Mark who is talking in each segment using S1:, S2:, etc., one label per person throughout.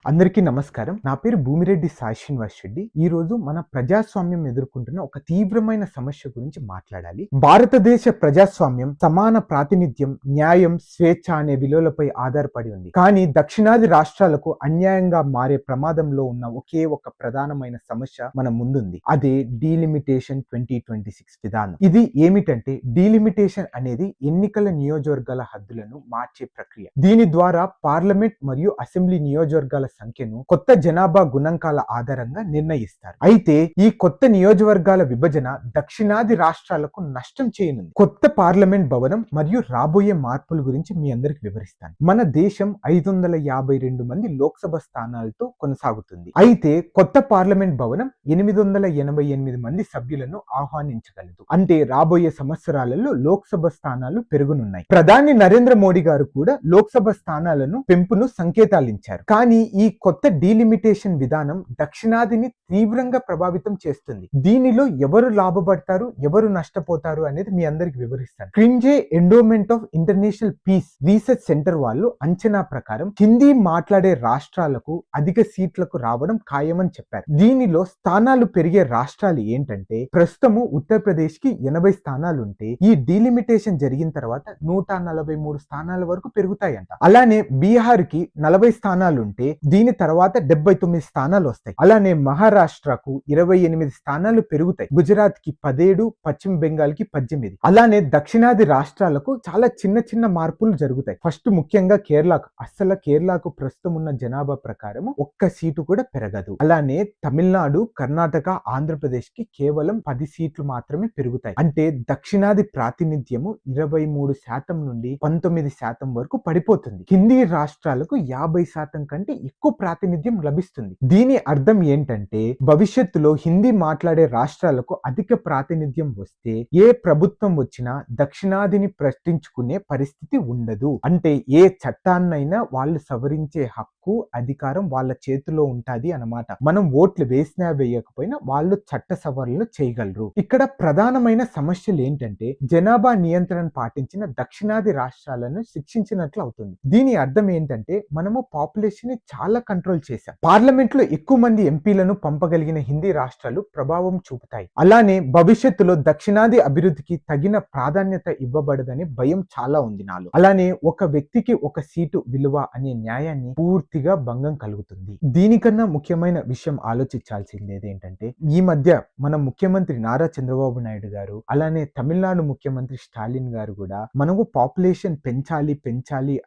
S1: అందరికీ నమస్కారం. నా పేరు భూమిరెడ్డి సాయి శ్రీనివాస్ రెడ్డి. ఈరోజు మన ప్రజాస్వామ్యం ఎదుర్కొంటున్న ఒక తీవ్రమైన సమస్య గురించి మాట్లాడాలి. భారతదేశ ప్రజాస్వామ్యం సమాన ప్రాతినిధ్యం, న్యాయం, స్వేచ్ఛ అనే విలువలపై ఆధారపడి ఉంది. కానీ దక్షిణాది రాష్ట్రాలకు అన్యాయంగా మారే ప్రమాదంలో ఉన్న ఒకే ఒక ప్రధానమైన సమస్య మన ముందుంది. అదే డీలిమిటేషన్ 2026 విధానం. ఇది ఏమిటంటే డీలిమిటేషన్ అనేది ఎన్నికల నియోజకవర్గాల హద్దులను మార్చే ప్రక్రియ. దీని ద్వారా పార్లమెంట్ మరియు అసెంబ్లీ నియోజకవర్గాల సంఖ్యను కొత్త జనాభా గుణాంకాల ఆధారంగా నిర్ణయిస్తారు. అయితే ఈ కొత్త నియోజకవర్గాల విభజన దక్షిణాది రాష్ట్రాలకు నష్టం చేయనుంది. కొత్త పార్లమెంట్ భవనం మరియు రాబోయే మార్పుల గురించి మీ అందరికి వివరిస్తాను. మన దేశం 552 మంది లోక్సభ స్థానాలతో కొనసాగుతుంది. అయితే కొత్త పార్లమెంట్ భవనం 888 మంది సభ్యులను ఆహ్వానించగలదు. అంటే రాబోయే సంవత్సరాలలో లోక్సభ స్థానాలు పెరుగునున్నాయి. ప్రధాని నరేంద్ర మోడీ గారు కూడా లోక్సభ స్థానాలను పెంపును సంకేతాలించారు. కానీ ఈ కొత్త డీలిమిటేషన్ విధానం దక్షిణాదిని తీవ్రంగా ప్రభావితం చేస్తుంది. దీనిలో ఎవరు లాభపడతారు, ఎవరు నష్టపోతారు అనేది మీ అందరికి వివరిస్తాను. Carnegie Endowment of International Peace Research Centre వాళ్ళు అంచనా ప్రకారం హిందీ మాట్లాడే రాష్ట్రాలకు అధిక సీట్లకు రావడం ఖాయమని చెప్పారు. దీనిలో స్థానాలు పెరిగే రాష్ట్రాలు ఏంటంటే ప్రస్తుతము ఉత్తరప్రదేశ్ కి 80 స్థానాలు ఉంటే ఈ డీలిమిటేషన్ జరిగిన తర్వాత 143 స్థానాల వరకు పెరుగుతాయంట. అలానే బీహార్ కి 40 స్థానాలు ఉంటే దీని తర్వాత 79 స్థానాలు వస్తాయి. అలానే మహారాష్ట్రకు 28 స్థానాలు పెరుగుతాయి. గుజరాత్ కి 17, పశ్చిమ బెంగాల్ కి 18. అలానే దక్షిణాది రాష్ట్రాలకు చాలా చిన్న చిన్న మార్పులు జరుగుతాయి. ఫస్ట్ ముఖ్యంగా కేరళకు ప్రస్తుతం ఉన్న జనాభా ప్రకారం ఒక్క సీటు కూడా పెరగదు. అలానే తమిళనాడు, కర్ణాటక, ఆంధ్రప్రదేశ్ కి కేవలం 10 సీట్లు మాత్రమే పెరుగుతాయి. అంటే దక్షిణాది ప్రాతినిధ్యము 23% నుండి 19% వరకు పడిపోతుంది. హిందీ రాష్ట్రాలకు 50% కంటే ఎక్కువ ప్రాతినిధ్యం లభిస్తుంది. దీని అర్థం ఏంటంటే భవిష్యత్తులో హిందీ మాట్లాడే రాష్ట్రాలకు అధిక ప్రాతినిధ్యం వస్తే ఏ ప్రభుత్వం వచ్చినా దక్షిణాదిని ప్రశ్నించుకునే పరిస్థితి ఉండదు. అంటే ఏ చట్టాన్నైనా వాళ్ళు సవరించే హక్కు, అధికారం వాళ్ళ చేతిలో ఉంటాది అన్నమాట. మనం ఓట్లు వేసినా వేయకపోయినా వాళ్ళు చట్ట సవరణలు చేయగలరు. ఇక్కడ ప్రధానమైన సమస్యలు ఏంటంటే జనాభా నియంత్రణ పాటించిన దక్షిణాది రాష్ట్రాలను శిక్షించినట్లు అవుతుంది. దీని అర్థం ఏంటంటే మనము పాపులేషన్ ని చాలా కంట్రోల్ చేశాం. పార్లమెంట్ లో ఎక్కువ మంది ఎంపీలను పంపగలిగిన హిందీ రాష్ట్రాలు ప్రభావం చూపుతాయి. అలానే భవిష్యత్తులో దక్షిణాది అభివృద్ధికి తగిన ప్రాధాన్యత ఇవ్వబడదనే భయం చాలా ఉంది నాలో. అలానే ఒక వ్యక్తికి ఒక సీటు విలువ అనే న్యాయాన్ని పూర్తిగా భంగం కలుగుతుంది. దీనికన్నా ముఖ్యమైన విషయం ఆలోచించాల్సింది ఏంటంటే ఈ మధ్య మన ముఖ్యమంత్రి నారా చంద్రబాబు నాయుడు గారు అలానే తమిళనాడు ముఖ్యమంత్రి స్టాలిన్ గారు కూడా మనకు పాపులేషన్ పెంచాలి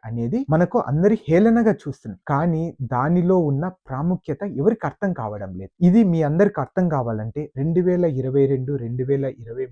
S1: అనేది మనకు అందరి హేళనగా చూస్తున్నారు. కానీ దానిలో ఉన్న ప్రాముఖ్యత ఎవరికి అర్థం కావడం లేదు. ఇది మీ అందరికి అర్థం కావాలంటే 2022-2023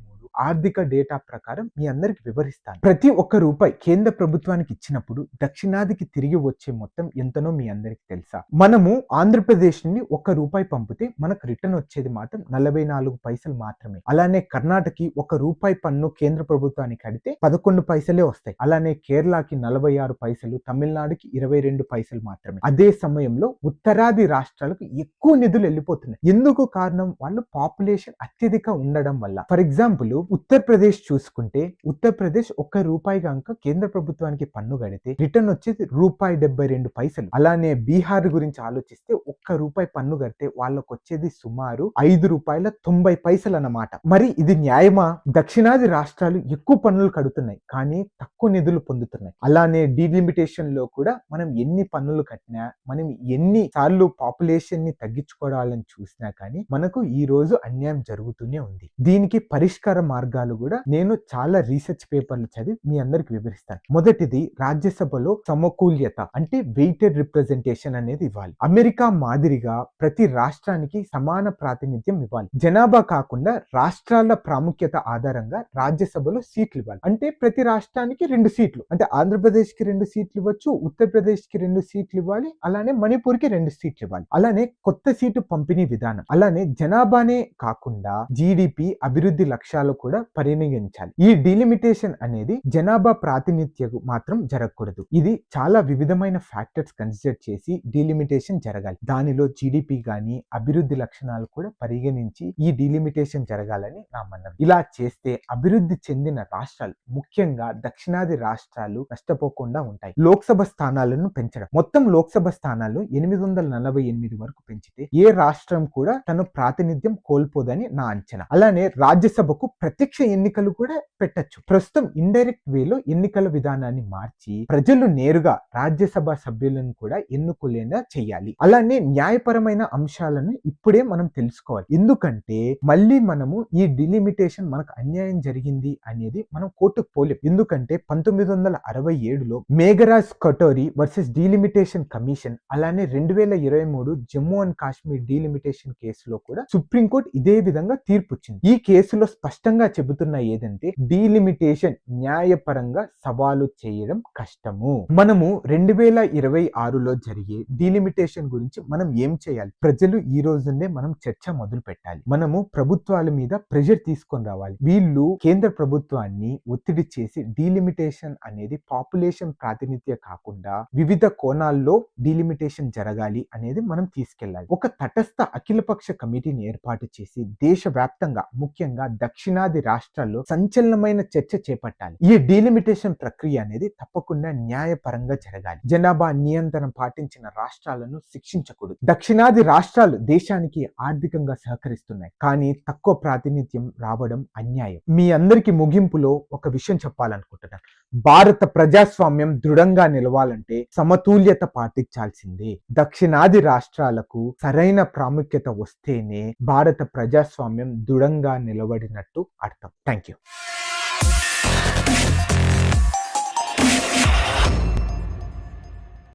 S1: ఆర్థిక డేటా ప్రకారం మీ అందరికి వివరిస్తాను. ప్రతి ఒక్క రూపాయి కేంద్ర ప్రభుత్వానికి ఇచ్చినప్పుడు దక్షిణాదికి తిరిగి వచ్చే మొత్తం ఎంతనో మీ అందరికి తెలుసా? మనము ఆంధ్రప్రదేశ్ నుండి 1 రూపాయి పంపితే మనకు రిటర్న్ వచ్చేది మాత్రం 44 పైసలు మాత్రమే. అలానే కర్ణాటకకి 1 రూపాయి పన్ను కేంద్ర ప్రభుత్వానికి కడితే 11 పైసలే వస్తాయి. అలానే కేరళకి 46 పైసలు, తమిళనాడుకి 22 పైసలు మాత్రమే. అదే సమయంలో ఉత్తరాది రాష్ట్రాలకు ఎక్కువ నిధులు వెళ్ళిపోతున్నాయి. ఎందుకు కారణం? వాళ్ళు పాపులేషన్ అత్యధిక ఉండడం వల్ల. ఫర్ ఎగ్జాంపుల్ ఉత్తరప్రదేశ్ చూసుకుంటే ఉత్తరప్రదేశ్ 1 రూపాయి కనుక కేంద్ర ప్రభుత్వానికి పన్ను కడితే రిటర్న్ వచ్చేది ₹72. అలానే బీహార్ గురించి ఆలోచిస్తే 1 రూపాయి పన్ను కడితే వాళ్ళకు వచ్చేది సుమారు ₹5.90 అన్నమాట. మరి ఇది న్యాయమా? దక్షిణాది రాష్ట్రాలు ఎక్కువ పన్నులు కడుతున్నాయి కానీ తక్కువ నిధులు పొందుతున్నాయి. అలానే డీలిమిటేషన్ లో కూడా మనం ఎన్ని పన్నులు కట్టినా, మనం ఎన్ని సార్లు పాపులేషన్ ని తగ్గించుకోవాలని చూసినా కానీ మనకు ఈ రోజు అన్యాయం జరుగుతూనే ఉంది. దీనికి పరిష్కార మార్గాలు కూడా నేను చాలా రీసెర్చ్ పేపర్లు చదివి మీ అందరికి వివరిస్తాను. మొదటిది రాజ్యసభలో సమకూల్యత అంటే వెయిటెడ్ రిప్రజెంటేషన్ అనేది ఇవ్వాలి. అమెరికా మాదిరిగా ప్రతి రాష్ట్రానికి సమాన ప్రాతినిధ్యం ఇవ్వాలి. జనాభా కాకుండా రాష్ట్రాల ప్రాముఖ్యత ఆధారంగా రాజ్యసభలో సీట్లు ఇవ్వాలి. అంటే ప్రతి రాష్ట్రానికి 2 సీట్లు, అంటే ఆంధ్రప్రదేశ్ కి 2 సీట్లు ఇవ్వచ్చు, ఉత్తరప్రదేశ్ కి 2 సీట్లు ఇవ్వాలి, అలానే మణిపూర్ కి 2 సీట్లు ఇవ్వాలి. అలానే కొత్త సీటు పంపిణీ విధానం, అలానే జనాభానే కాకుండా జీడిపి, అభివృద్ధి లక్ష్యాల కూడా పరిగణించాలి. ఈ డిలిమిటేషన్ అనేది జనాభా ప్రాతినిధ్యం మాత్రం జరగకూడదు. ఇది చాలా వివిధమైన ఫ్యాక్టర్స్ కన్సిడర్ చేసి డిలిమిటేషన్ జరగాలి. దానిలో జీడిపి గాని అభివృద్ధి లక్షణాలు కూడా పరిగణించి ఈ డిలిమిటేషన్ జరగాలని నా మనవి. ఇలా చేస్తే అభివృద్ధి చెందిన రాష్ట్రాలు, ముఖ్యంగా దక్షిణాది రాష్ట్రాలు నష్టపోకుండా ఉంటాయి. లోక్సభ స్థానాలను పెంచడం, మొత్తం లోక్సభ స్థానాలు 848 వరకు పెంచితే ఏ రాష్ట్రం కూడా తన ప్రాతినిధ్యం కోల్పోదని నా అంచనా. అలానే రాజ్యసభకు ప్రత్యక్ష ఎన్నికలు కూడా పెట్టచ్చు. ప్రస్తుతం ఇండైరెక్ట్ వేలో ఎన్నికల విధానాన్ని మార్చి ప్రజలు నేరుగా రాజ్యసభ సభ్యులను కూడా ఎన్నుకోలేనా చేయాలి. అలానే న్యాయపరమైన అంశాలను ఇప్పుడే మనం తెలుసుకోవాలి. ఎందుకంటే మళ్ళీ మనము ఈ డిలిమిటేషన్ మనకు అన్యాయం జరిగింది అనేది మనం కోర్టుకు పోలేం. ఎందుకంటే 1967లో Meghraj Kothari versus delimitation commission, అలానే 2023 జమ్మూ అండ్ కాశ్మీర్ డిలిమిటేషన్ కేసులో కూడా సుప్రీంకోర్టు ఇదే విధంగా తీర్పు ఇచ్చింది. ఈ కేసులో స్పష్టంగా చెబుతున్న ఏదంటే డిలిమిటేషన్ న్యాయపరంగా సవాలు చేయడం కష్టము. మనము 2026లో జరిగే డిలిమిటేషన్ గురించి మనం ఏం చేయాలి? ప్రజలు ఈ రోజునే మనం చర్చ మొదలు పెట్టాలి. మనము ప్రభుత్వాల మీద ప్రెషర్ తీసుకొని రావాలి. వీళ్ళు కేంద్ర ప్రభుత్వాన్ని ఒత్తిడి చేసి డిలిమిటేషన్ అనేది పాపులేషన్ ప్రాతినిధ్యం కాకుండా వివిధ కోణాల్లో డిలిమిటేషన్ జరగాలి అనేది మనం తీసుకెళ్లాలి. ఒక తటస్థ అఖిలపక్ష కమిటీని ఏర్పాటు చేసి దేశవ్యాప్తంగా, ముఖ్యంగా దక్షిణాది రాష్ట్రాల్లో సంచలనమైన చర్చ చేపట్టాలి. ఈ డిలిమిటేషన్ ప్రక్రియ అనేది తప్పకుండా న్యాయపరంగా జరగాలి. జనాభా నియంత్రణ పాటించిన రాష్ట్రాలను శిక్షించకూడదు. దక్షిణాది రాష్ట్రాలు దేశానికి ఆర్థికంగా సహకరిస్తున్నాయి, కానీ తక్కువ ప్రాతినిధ్యం రావడం అన్యాయం. మీ అందరికి ముగింపులో ఒక విషయం చెప్పాలనుకుంటున్నాను. భారత ప్రజాస్వామ్యం దృఢంగా నిలవాలంటే సమతుల్యత పాటించాల్సిందే. దక్షిణాది రాష్ట్రాలకు సరైన ప్రాముఖ్యత వస్తేనే భారత ప్రజాస్వామ్యం దృఢంగా నిలబడినట్టు అర్థం. Thank you.